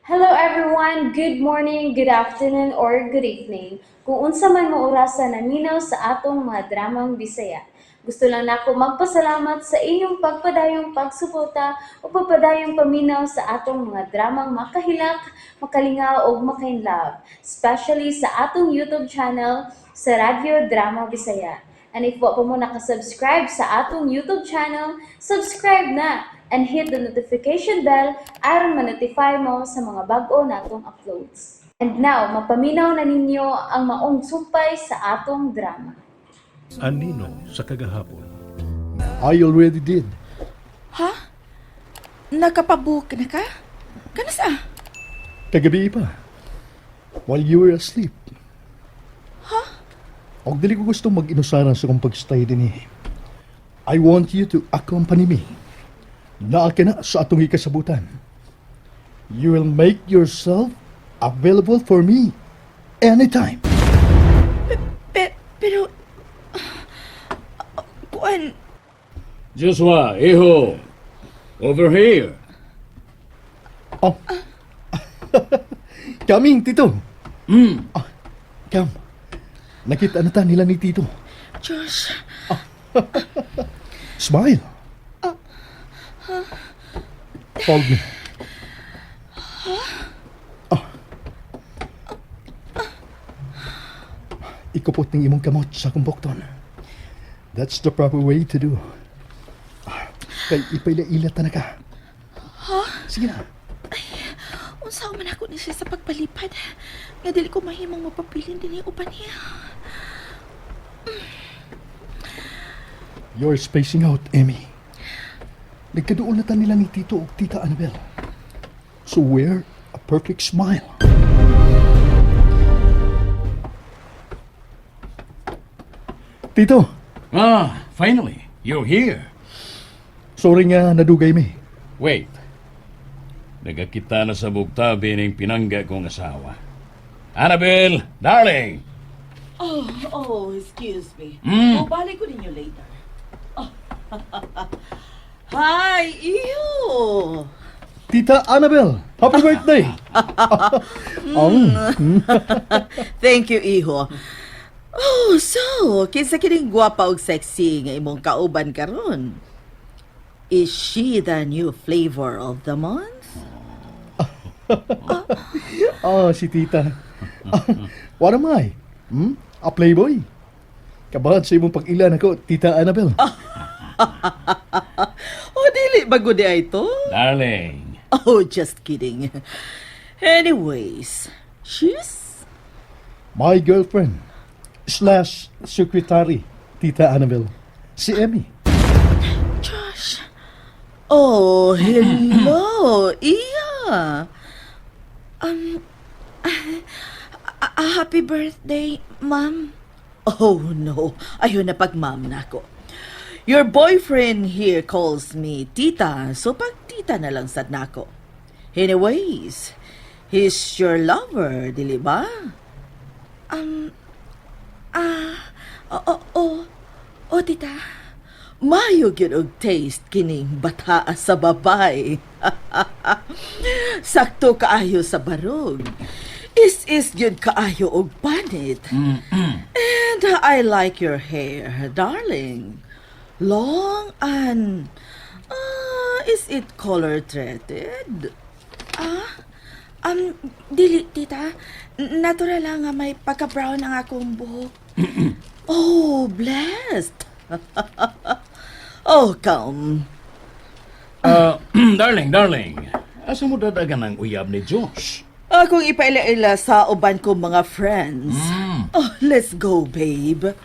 Hello everyone, good morning, good afternoon, or good evening. Kung unsa man mo orasan naminaw sa atong mga dramang Bisaya. Gusto lang nako magpasalamat sa inyong pagpadayong pagsuporta o pagpadayong paminaw sa atong mga dramang makahilak, makalingaw o makainlove, especially sa atong YouTube channel sa Radio Drama Bisaya. And if wa pa mo nakasubscribe sa atong YouTube channel, subscribe na and hit the notification bell aron ma-notify mo sa mga bag-o natong uploads. And now, mapaminaw na ninyo ang maong sumpay sa atong drama. Anino sa Kagahapon. I already did. Ha? Nakapabook na ka? Kanas Kagabi pa. While you were asleep. Ha? Og dili ko gusto mag-inusaran sa kong pag-stay din eh. I want you to accompany me. Naa ka na sa atong ikasabutan. You will make yourself available for me anytime. Pero... Kuan... Joshua, hijo, over here. Oh. Kaming, Tito. Kam. Nakita na ta nila ni Tito. Josh... Smile. Hold me. Ikupot ng imong kamot sa akong bukton. That's the proper way to do. Kay ipaila-ila ta na ka. Sige na. Unsa man ako ni siya sa pagpalipad. Nga dili ko mahimong mapapilin din yung upan niya. You're spacing out, Emmy. Nagkadoon na ta nila ni Tito o Tita Annabelle. So wear a perfect smile. Tito, Finally, you're here. sorry nga nadugay mi. Wait. Nagakita na sa bugtabi ng pinangga kong asawa. Annabelle, darling! Excuse me. Mm. Balik ko ninyo later. Oh. Hi, iyo! Tita Annabelle, happy birthday! Thank you, iho. Oh, so, kinsa kining gwapa og sexy nga imong kauban karon? Is she the new flavor of the month? Si Tita. What am I? A playboy? Kabahan sa imong pag-ilan ako, Tita Annabelle. Dili bago di ay to? Darling. Oh, just kidding. Anyways, she's... My girlfriend slash secretary, Tita Annabelle. Si Emmy. Josh... Oh, hello, iya. Happy birthday, ma'am. Oh, no. Ayun na pag-ma'am na ako. Your boyfriend here calls me tita, so pag-tita na lang sad nako. Anyways, he's your lover, dili ba? Tita. Mayo gyud og taste kining bata sa babay. Sakto kaayo sa barog. Is gyud kaayo og panit. And I like your hair, darling. Long and is it color threaded? Dili, tita. Natural lang nga may pagka-brown ang akong buhok. Oh, blessed. Oh, come. Darling. Asa mo dadagan ang uyab ni Josh? Akong ipaila-ila sa uban ko mga friends. Oh, let's go, babe.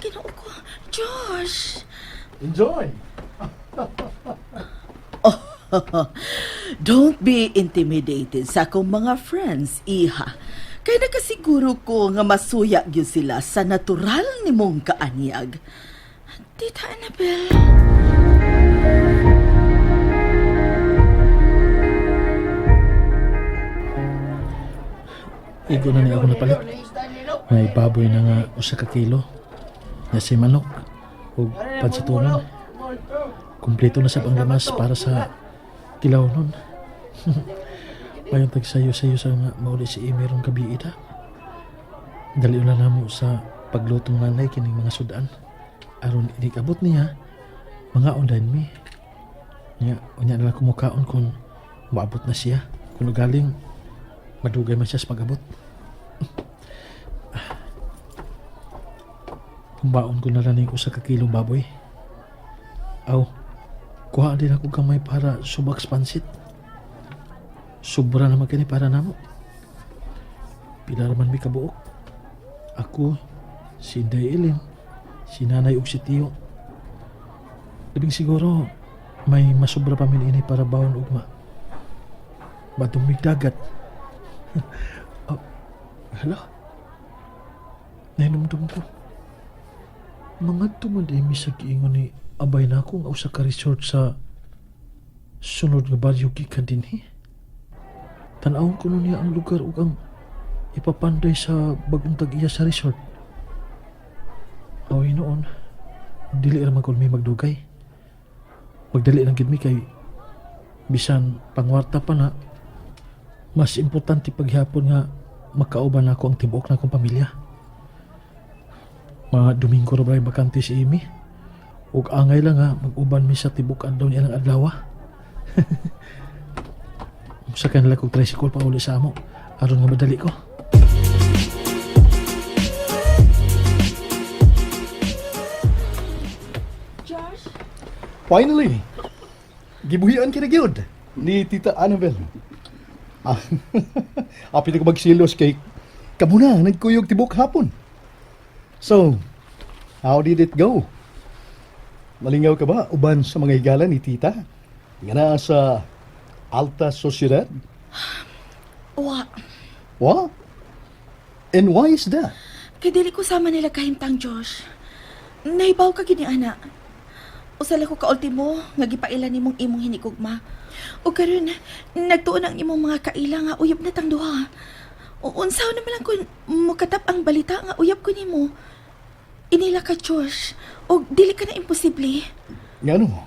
Ginoo ko. Josh! Enjoy! Don't be intimidated sa akong mga friends, iha. Kaya nakasiguro ko nga masuya gyud sila sa natural nimong kaanyag. Tita Annabelle. Igo na niya ako napalit. May baboy na nga usa ka kilo. Na si manok. O pansatunan. Kumpleto na sa panglamas para sa kilaw nun. Mayroon tagsayo-sayo sa nga mauli si Amy rong gabi ida. Dali na namo sa paglutong nanay kining mga sudan. Aron inikabot niya, mga online mi. Unya nila kumukaon kung maabot na siya. Kung galing, madugay man siya sa pag-abot. Kumbaon ko na lang yung usa ka kilong baboy. Aw, kuha din ako kamay para subak sa pansit. Sobra naman kini para namo. Pila naman mi kabuok. Ako, si Inday Ilin, si Nanay ug si Tiyo. Labing siguro, may masobra pa min ini para bawon ugma. Madumig dagat. Oh, hala. Nainumdum ko. Mga tumadimi sa giingon ni abay na akong usa ka resort sa sunod nga baryo gikan dinhi. Tanawon ko nun niya ang lugar ug ang ipapanday sa bagong tag-iya sa resort. Awi noon, dili raman ko may magdugay. Magdali lang gid mi kay bisan pangwarta pa na mas importante paghapon nga makauban ako ang tibuok na akong pamilya. Mga Domingo ra ba bakante si Amy? Ug angay lang nga mag-uban mi sa tibuok adlaw niya ng adlaw. Sa kanila kong tricycle pa uli sa amo. Aron nga madali ko. Josh? Finally, gibuhian kita gyud ni Tita Annabel. Ah, apit ko magsilos kay kamuna nagkuyog tibok hapon. So, how did it go? Malingaw ka ba uban sa mga higala ni Tita? Nga na sa alta sosyedad? Wa. What? And why is that? Kay dili ko sama nila kahimtang, Josh. Naibaw ka gini, ana. Usala ko ka-ultimo, nga gipailan nimong imong hinikugma. O karon, nagtuon ang imong mga kaila nga uyab na tang duha. O unsaw naman lang kung mukatap ang balita nga uyab ko nimo. Inila ka, Josh. O dili ka na imposible. Nga no?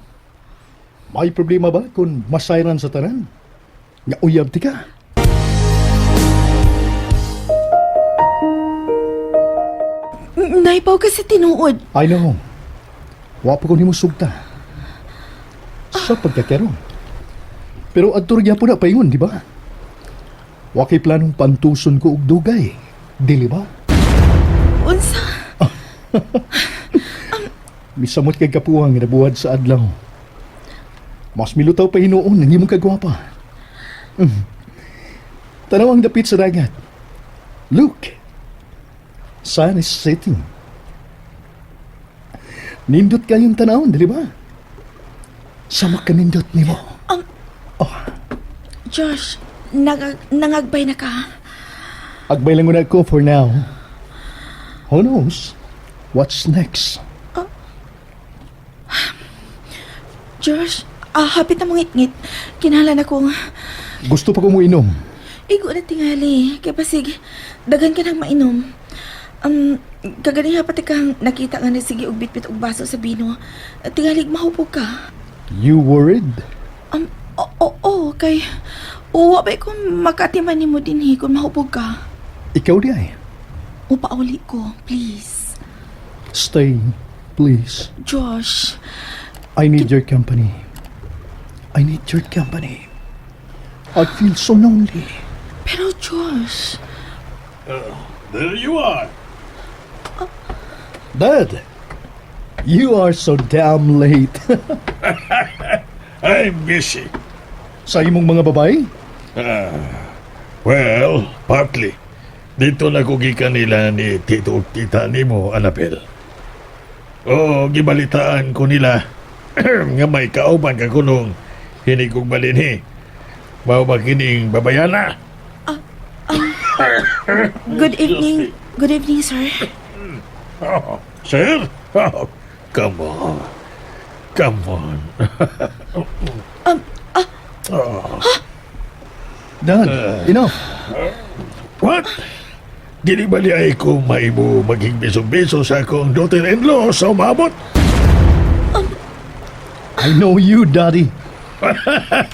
May problema ba kung masayran sa tanan? Nga uyab ti ka? Naibaw ka sa tinuod. I know. Wapo ko ni mo sugta. Sa pagkakaroon. Pero adto rin po na paingon, di ba? Wakay planong pantuson ko og dugay. Dili ba? Unsa? Misamot kay kapuhang nga nabuhat sa adlaw. Mas milutaw pa hinuon ng imong kagwapa. Tanaw ang dapit sa dagat. Look. Sun is setting. Nindot kayong tanawon, di ba? Sama ka nindot ni mo. Josh, nangagbay na ka. Agbay lang muna ako for now. Who knows? What's next? Josh, hapit na mong ngit-ngit. Kinahalan akong Gusto pa ko mo inom. igo na tingali. Kaya pasig, dagan ka nang mainom. Kagaling pati kang nakita nga na sige og bitbit og baso sa bino. Tingalig mahupog ka. You worried? Oo, kay uwa ba kung makatiman ni mo din kung mahupog ka. Ikaw di ay. Upauli ko, please. Stay, please. Josh, I need your company. I need your company. I feel so lonely. pero Josh, There you are. Dad, you are so damn late. I'm busy. Sa imong mga babae? Well, partly. Dito na kugikan nila ni Tito ug Tita nimo, Annabel. O, gibalitaan ko nila nga may kauban ka kunong hinig kong balinhi. Mao ba kining babayana? good evening. Good evening, sir. Oh, sir? Oh, come on. Come on. Dad, enough. What? Dili ba ay ko maibo maging beso-beso sa akong daughter-in-law sa umabot? I know you, Daddy.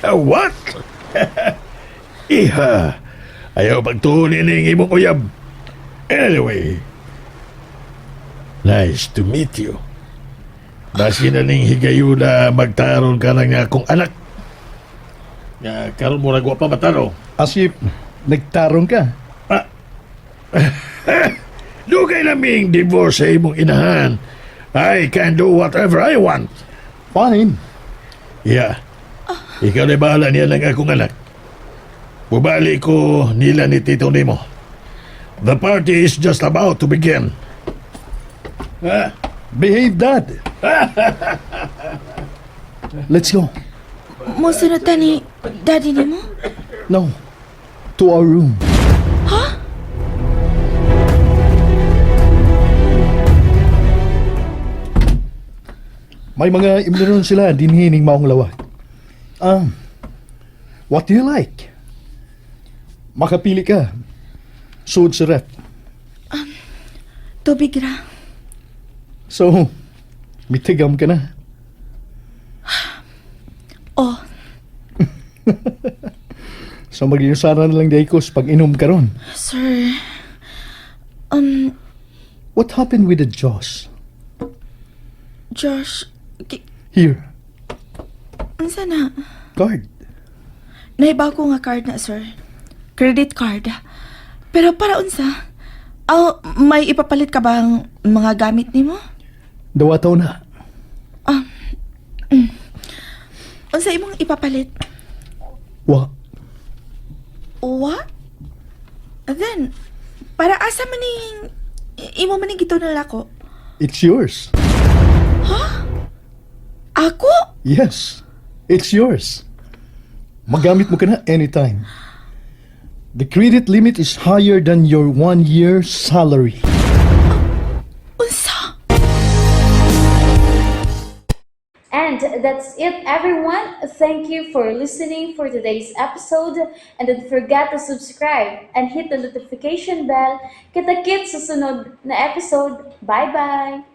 What? Iha, ayaw pagtuunin ng imong uyab. Anyway, nice to meet you. Basi na ning higayula magtaron ka lang nga akong anak. Nga karon mo nagwa pa mataro. As if nagtarong ka. Dugay naming divorce sa imong inahan. I can do whatever I want. Fine. Yeah. Ikaw na bahala niya lang akong anak. Bubali ko nila ni Tito Nemo. The party is just about to begin. Behave, Dad. Let's go. Musunod ta ni daddy ni mo? No. To our room. May mga imleron sila dinhining maong lawat. What do you like? Makapili ka. Suod sa ref. Tubig ra. So, mitigam ka na. Oh, So, mag-iusara na lang daikos pag inom ka ron. sir. What happened with the Jaws? Josh, Here, unsa na? card. Naibaw ko nga card na, sir. Credit card. Pero para unsa? May ipapalit ka bang mga gamit nimo? Dawataw na. Unsa imong ipapalit? Wa. What? Then, para asa man ning imo man ning gitunal ako? It's yours. Ako? Yes, it's yours. Magamit mo ka na anytime. The credit limit is higher than your 1 year salary. Unsa? And that's it, everyone. Thank you for listening for today's episode. And don't forget to subscribe and hit the notification bell. Kita-kits sa sunod na episode. Bye-bye!